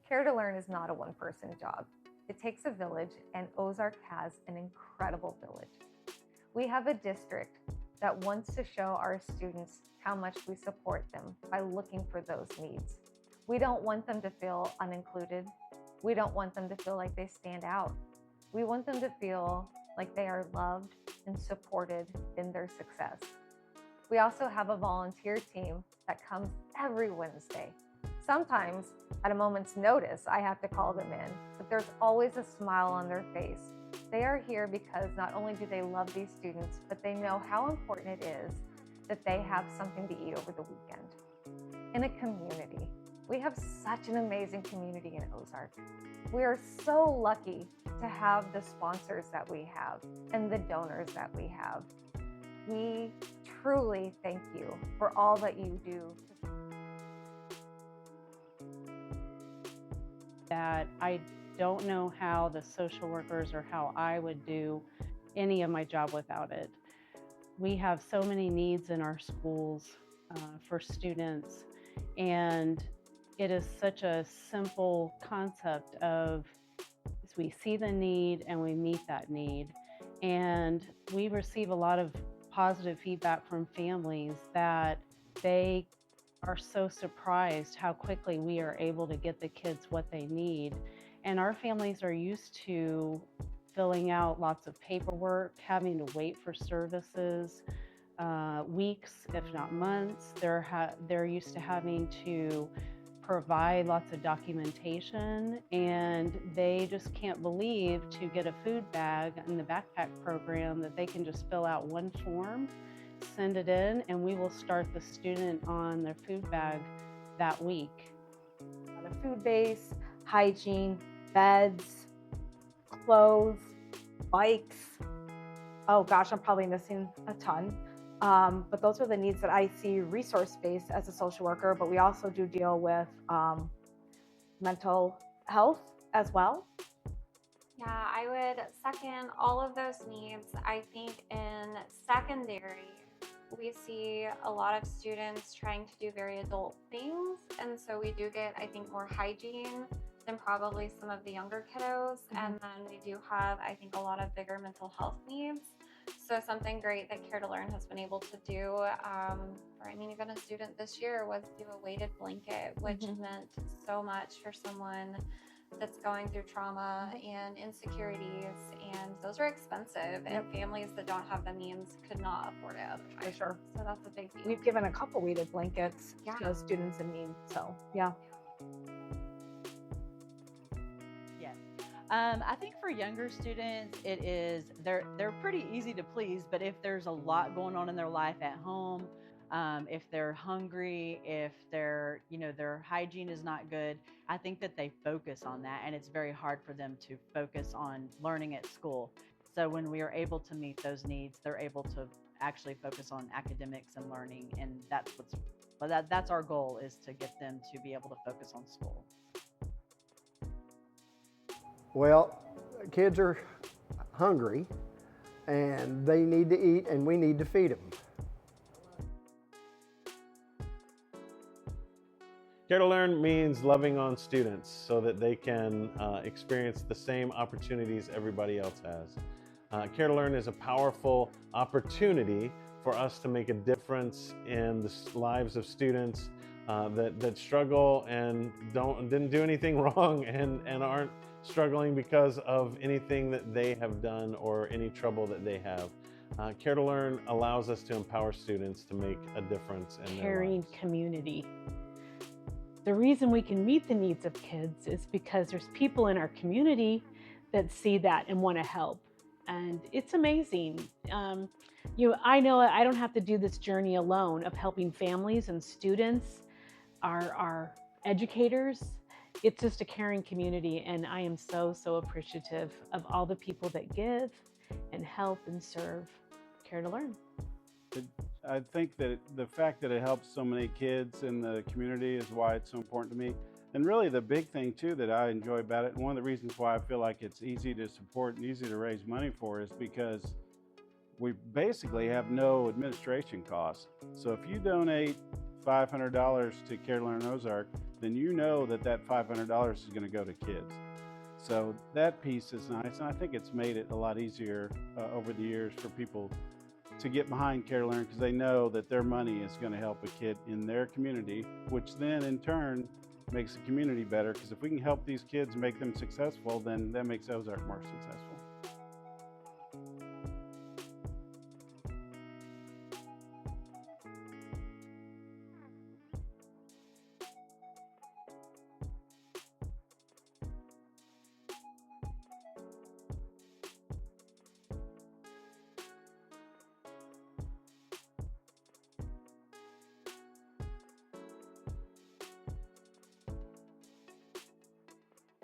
Care to Learn is not a one-person job. It takes a village, and Ozark has an incredible village. We have a district that wants to show our students how much we support them by looking for those needs. We don't want them to feel unincluded. We don't want them to feel like they stand out. We want them to feel like they are loved and supported in their success. We also have a volunteer team that comes every Wednesday. Sometimes, at a moment's notice, I have to call them in, but there's always a smile on their face. They are here because not only do they love these students, but they know how important it is that they have something to eat over the weekend. In a community, we have such an amazing community in Ozark. We are so lucky to have the sponsors that we have and the donors that we have. We truly thank you for all that you do. That I don't know how the social workers or how I would do any of my job without it. We have so many needs in our schools for students, and it is such a simple concept of we see the need and we meet that need. And we receive a lot of positive feedback from families that they are so surprised how quickly we are able to get the kids what they need. And our families are used to filling out lots of paperwork, having to wait for services, weeks, if not months. They're used to having to provide lots of documentation, and they just can't believe to get a food bag in the backpack program that they can just fill out one form, send it in, and we will start the student on their food bag that week. The food base, hygiene, beds, clothes, bikes. Oh gosh, I'm probably missing a ton. But those are the needs that I see resource-based as a social worker, but we also do deal with mental health as well. Yeah, I would second all of those needs. I think in secondary, we see a lot of students trying to do very adult things. And so we do get, I think, more hygiene than probably some of the younger kiddos. And then we do have, I think, a lot of bigger mental health needs. So something great that Care to Learn has been able to do, even a student this year was do a weighted blanket, which meant so much for someone that's going through trauma and insecurities, and those are expensive, and families that don't have the means could not afford it otherwise. For sure. So that's a big deal. We've given a couple weighted blankets to students in need, so yeah. Yes. I think for younger students, they're pretty easy to please, but if there's a lot going on in their life at home, if they're hungry, if their hygiene is not good, I think that they focus on that, and it's very hard for them to focus on learning at school. So when we are able to meet those needs, they're able to actually focus on academics and learning, and that's our goal, is to get them to be able to focus on school. Well, kids are hungry and they need to eat, and we need to feed them. Care to Learn means loving on students so that they can experience the same opportunities everybody else has. Care to Learn is a powerful opportunity for us to make a difference in the lives of students that struggle and didn't do anything wrong and aren't struggling because of anything that they have done or any trouble that they have. Care to Learn allows us to empower students to make a difference in their caring lives. Community. The reason we can meet the needs of kids is because there's people in our community that see that and want to help. And it's amazing. I know I don't have to do this journey alone of helping families and students, our educators. It's just a caring community, and I am so appreciative of all the people that give and help and serve Care to Learn. I think that the fact that it helps so many kids in the community is why it's so important to me. And really the big thing too that I enjoy about it, and one of the reasons why I feel like it's easy to support and easy to raise money for, is because we basically have no administration costs. So if you donate $500 to Care to Learn Ozark, then you know that that $500 is going to go to kids. So that piece is nice, and I think it's made it a lot easier over the years for people to get behind Care to Learn, because they know that their money is going to help a kid in their community, which then in turn makes the community better, because if we can help these kids and make them successful, then that makes Ozark more successful.